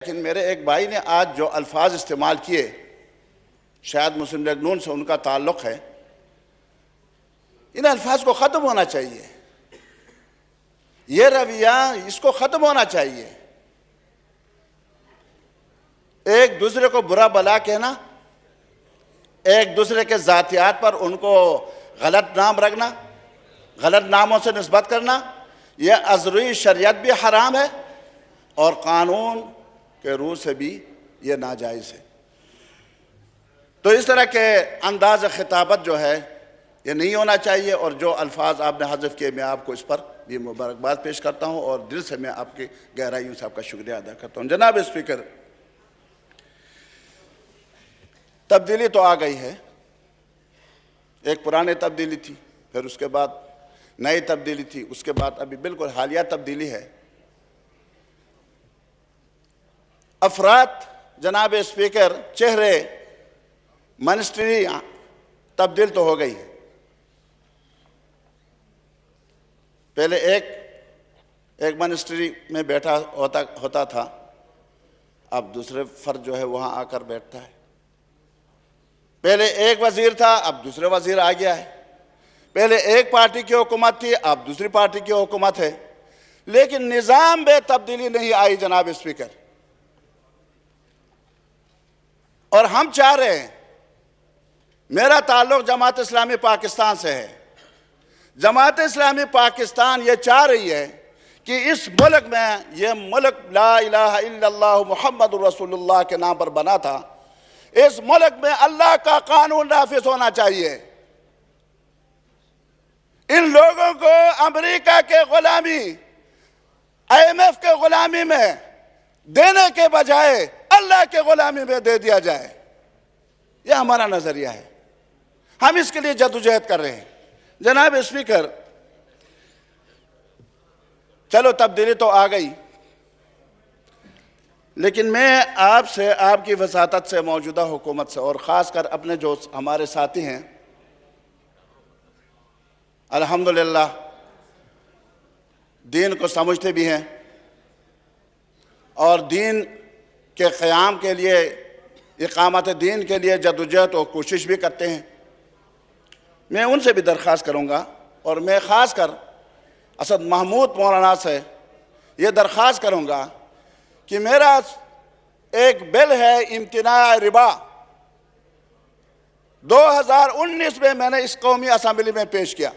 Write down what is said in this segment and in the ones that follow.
لیکن میرے ایک بھائی نے آج جو الفاظ استعمال کیے، شاید مسلم لیگ نون سے ان کا تعلق ہے، ان الفاظ کو ختم ہونا چاہیے۔ یہ رویہ اس کو ختم ہونا چاہیے۔ ایک دوسرے کو برا بلا کہنا، ایک دوسرے کے ذاتیات پر ان کو غلط نام رکھنا، غلط ناموں سے نسبت کرنا، یہ ازروی شریعت بھی حرام ہے اور قانون کے روح سے بھی یہ ناجائز ہے۔ تو اس طرح کے انداز خطابت جو ہے یہ نہیں ہونا چاہیے، اور جو الفاظ آپ نے حذف کیے میں آپ کو اس پر بھی مبارکباد پیش کرتا ہوں اور دل سے میں آپ کی گہرائیوں سے آپ کا شکریہ ادا کرتا ہوں۔ جناب اسپیکر، تبدیلی تو آ گئی ہے۔ ایک پرانی تبدیلی تھی، پھر اس کے بعد نئی تبدیلی تھی، اس کے بعد ابھی بالکل حالیہ تبدیلی ہے۔ افراد، جناب اسپیکر، چہرے، منسٹری تبدیل تو ہو گئی ہے۔ پہلے ایک منسٹری میں بیٹھا ہوتا تھا، اب دوسرے فرد جو ہے وہاں آ کر بیٹھتا ہے۔ پہلے ایک وزیر تھا، اب دوسرے وزیر آ گیا ہے۔ پہلے ایک پارٹی کی حکومت تھی، اب دوسری پارٹی کی حکومت ہے، لیکن نظام میں تبدیلی نہیں آئی جناب اسپیکر۔ اور ہم چاہ رہے ہیں، میرا تعلق جماعت اسلامی پاکستان سے ہے، جماعت اسلامی پاکستان یہ چاہ رہی ہے کہ اس ملک میں، یہ ملک لا الہ الا اللہ محمد رسول اللہ کے نام پر بنا تھا، اس ملک میں اللہ کا قانون نافذ ہونا چاہیے۔ ان لوگوں کو امریکہ کے غلامی، IMF کے غلامی میں دینے کے بجائے اللہ کے غلامی میں دے دیا جائے، یہ ہمارا نظریہ ہے۔ ہم اس کے لیے جدوجہد کر رہے ہیں۔ جناب اسپیکر، چلو تبدیلی تو آ گئی، لیکن میں آپ سے، آپ کی وساطت سے، موجودہ حکومت سے، اور خاص کر اپنے جو ہمارے ساتھی ہیں، الحمدللہ دین کو سمجھتے بھی ہیں اور دین کے قیام کے لیے، اقامت دین کے لیے جدوجہد اور کوشش بھی کرتے ہیں۔ میں ان سے بھی درخواست کروں گا، اور میں خاص کر اسد محمود مولانا سے یہ درخواست کروں گا کہ میرا ایک بل ہے امتناع ربا، 2019 میں نے اس قومی اسمبلی میں پیش کیا،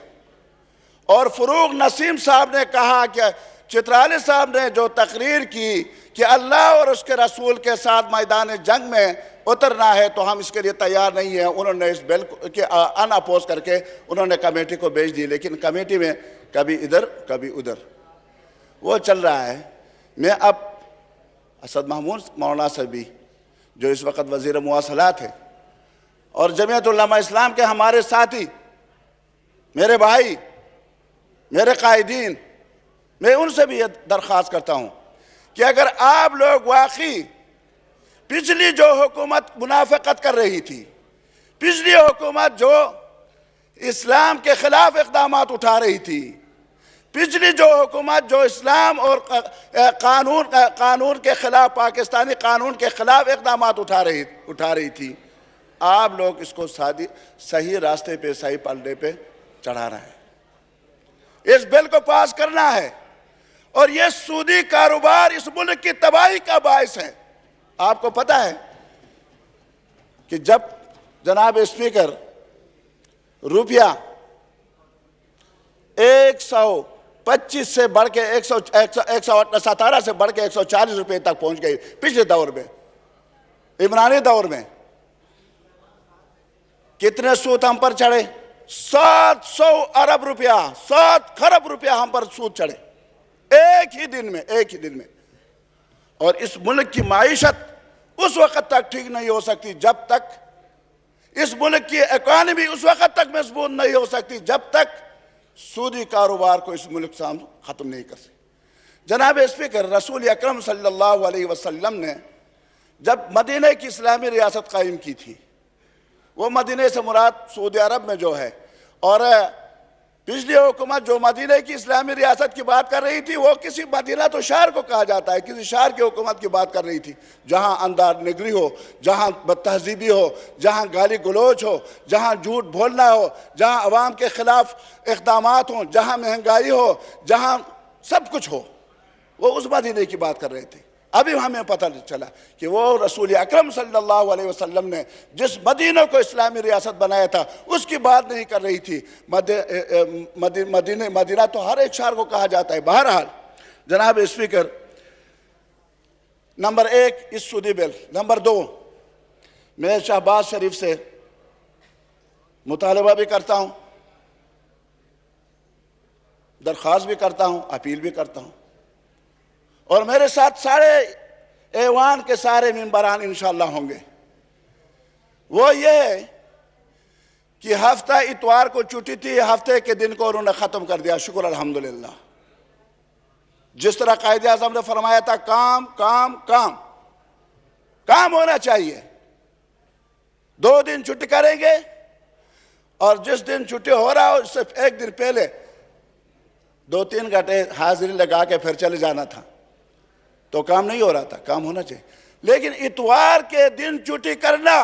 اور فروغ نسیم صاحب نے کہا کہ چترالی صاحب نے جو تقریر کی کہ اللہ اور اس کے رسول کے ساتھ میدان جنگ میں اترنا ہے تو ہم اس کے لیے تیار نہیں ہیں۔ انہوں نے اس بل کے ان اپوز کر کے انہوں نے کمیٹی کو بھیج دی، لیکن کمیٹی میں کبھی ادھر کبھی ادھر وہ چل رہا ہے۔ میں اب اسد محمود مولانا سے بھی، جو اس وقت وزیر مواصلات ہیں، اور جمعیت علماء اسلام کے ہمارے ساتھی، میرے بھائی، میرے قائدین، میں ان سے بھی یہ درخواست کرتا ہوں کہ اگر آپ لوگ واقعی پچھلی جو حکومت منافقت کر رہی تھی، پچھلی حکومت جو اسلام کے خلاف اقدامات اٹھا رہی تھی، پچھلی جو حکومت جو اسلام اور قانون کے خلاف، پاکستانی قانون کے خلاف اقدامات اٹھا رہی تھی، آپ لوگ اس کو صحیح راستے پہ، صحیح پلڑے پہ چڑھا رہے ہیں۔ اس بل کو پاس کرنا ہے، اور یہ سودی کاروبار اس ملک کی تباہی کا باعث ہے۔ آپ کو پتہ ہے کہ جب جناب اسپیکر روپیہ 125 سے بڑھ کے 117 سے بڑھ کے 140 روپے تک پہنچ گئی پچھلے دور میں، عمرانی دور میں، کتنے سود ہم پر چڑھے؟ 700 ارب روپیہ، 7 خرب روپیہ ہم پر سود چڑھے ایک ہی دن میں۔ اور اس ملک کی معیشت اس وقت تک ٹھیک نہیں ہو سکتی جب تک، اس ملک کی اکانومی اس وقت تک مضبوط نہیں ہو سکتی جب تک سودی کاروبار کو اس ملک سے ہم ختم نہیں کر سکتے۔ جناب اسپیکر، رسول اکرم صلی اللہ علیہ وسلم نے جب مدینہ کی اسلامی ریاست قائم کی تھی، وہ مدینہ سے مراد سعودی عرب میں جو ہے، اور پچھلی حکومت جو مدینہ کی اسلامی ریاست کی بات کر رہی تھی وہ کسی مدینہ تو شہر کو کہا جاتا ہے، کسی شہر کی حکومت کی بات کر رہی تھی، جہاں اندار نگری ہو، جہاں بد تہذیبی ہو، جہاں گالی گلوچ ہو، جہاں جھوٹ بولنا ہو، جہاں عوام کے خلاف اقدامات ہوں، جہاں مہنگائی ہو، جہاں سب کچھ ہو، وہ اس مدینہ کی بات کر رہے تھے۔ ابھی ہمیں پتہ چلا کہ وہ رسول اکرم صلی اللہ علیہ وسلم نے جس مدینہ کو اسلامی ریاست بنایا تھا اس کی بات نہیں کر رہی تھی۔ مدینہ تو ہر ایک شہر کو کہا جاتا ہے۔ بہرحال جناب اسپیکر، نمبر 1 اس سودی بل، نمبر 2 میں شہباز شریف سے مطالبہ بھی کرتا ہوں، درخواست بھی کرتا ہوں، اپیل بھی کرتا ہوں، اور میرے ساتھ سارے ایوان کے سارے ممبران انشاءاللہ ہوں گے۔ وہ یہ ہے کہ ہفتہ اتوار کو چھٹی تھی، ہفتے کے دن کو انہوں نے ختم کر دیا، شکر الحمدللہ۔ جس طرح قائد اعظم نے فرمایا تھا کام کام کام، کام ہونا چاہیے۔ 2 دن چھٹی کریں گے اور جس دن چھٹی ہو رہا ہو اس سے ایک دن پہلے 2-3 گھنٹے حاضری لگا کے پھر چلے جانا تھا، تو کام نہیں ہو رہا تھا، کام ہونا چاہیے۔ لیکن اتوار کے دن چھٹی کرنا،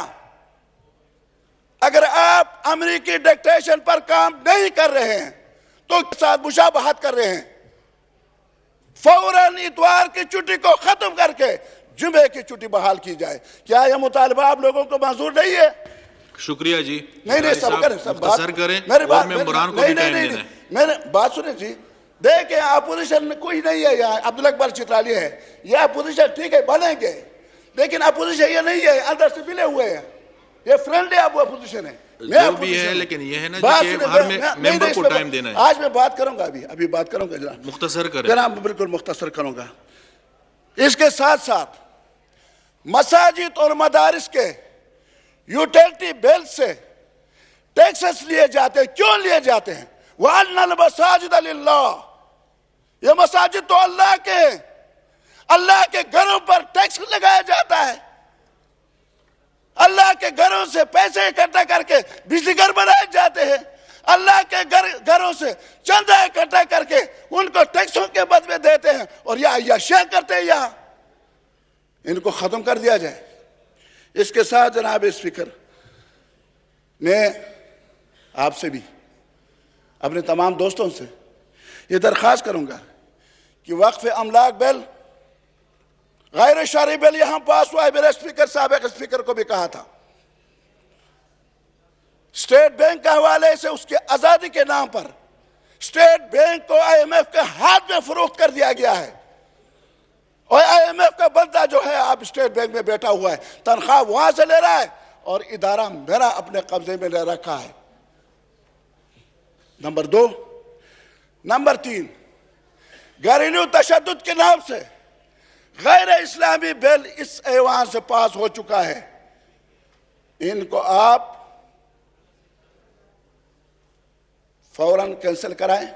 اگر آپ امریکی ڈکٹیشن پر کام نہیں کر رہے ہیں تو ساتھ مشابہت کر رہے ہیں۔ فوراً اتوار کی چھٹی کو ختم کر کے جمعے کی چھٹی بحال کی جائے۔ کیا یہ مطالبہ آپ لوگوں کو منظور نہیں ہے؟ شکریہ جی۔ نہیں سب کریں، سب مختصر کریں اور ممبران کو بھی ٹائم دینا ہے۔ میں نے بات سنیں جی، دیکھیں اپوزیشن میں کوئی نہیں ہے یہاں، عبدالاکبر چترالی ہے، یہ اپوزیشن ٹھیک ہے بنیں گے، لیکن اپوزیشن یہ نہیں ہے، اندر سے ملے ہوئے ہیں، یہ فرینڈلی اپوزیشن ہے۔ جو بھی ہے لیکن یہ ہے نا کہ ہر ممبر کو ٹائم دینا ہے۔ آج میں بات کروں گا، ابھی بات کروں گا جناب، مختصر کریں جناب، بالکل مختصر کروں گا۔ اس کے ساتھ ساتھ مساجد اور مدارس کے یوٹیلٹی بل سے ٹیکسز لیے جاتے ہیں، کیوں لیے جاتے ہیں؟ وَأَنَّ الْمَسَاجِدَ لِلَّهِ، یہ مساجد تو اللہ کے ہیں، اللہ کے گھروں پر ٹیکس لگایا جاتا ہے، اللہ کے گھروں سے پیسے اکٹھا کر کے بجلی گھر بنائے جاتے ہیں، اللہ کے گھروں سے چندہ اکٹھا کر کے ان کو ٹیکسوں کے بدلے دیتے ہیں، اور یہ عیاشیاں کرتے ہیں یہاں، ان کو ختم کر دیا جائے۔ اس کے ساتھ جناب اسپیکر، میں آپ سے بھی اپنے تمام دوستوں سے یہ درخواست کروں گا کہ وقف املاک بل، غیر شرعی بل یہاں پاس ہوا ہے، میرے اسپیکر سابق اسپیکر کو بھی کہا تھا، اسٹیٹ بینک کے حوالے سے اس کے آزادی کے نام پر اسٹیٹ بینک کو IMF کے ہاتھ میں فروخت کر دیا گیا ہے، اور IMF کا بندہ جو ہے آپ اسٹیٹ بینک میں بیٹھا ہوا ہے، تنخواہ وہاں سے لے رہا ہے اور ادارہ میرا اپنے قبضے میں لے رکھا ہے۔ نمبر 2، نمبر 3، گھریلو تشدد کے نام سے غیر اسلامی بل اس ایوان سے پاس ہو چکا ہے، ان کو آپ فوراً کینسل کرائیں۔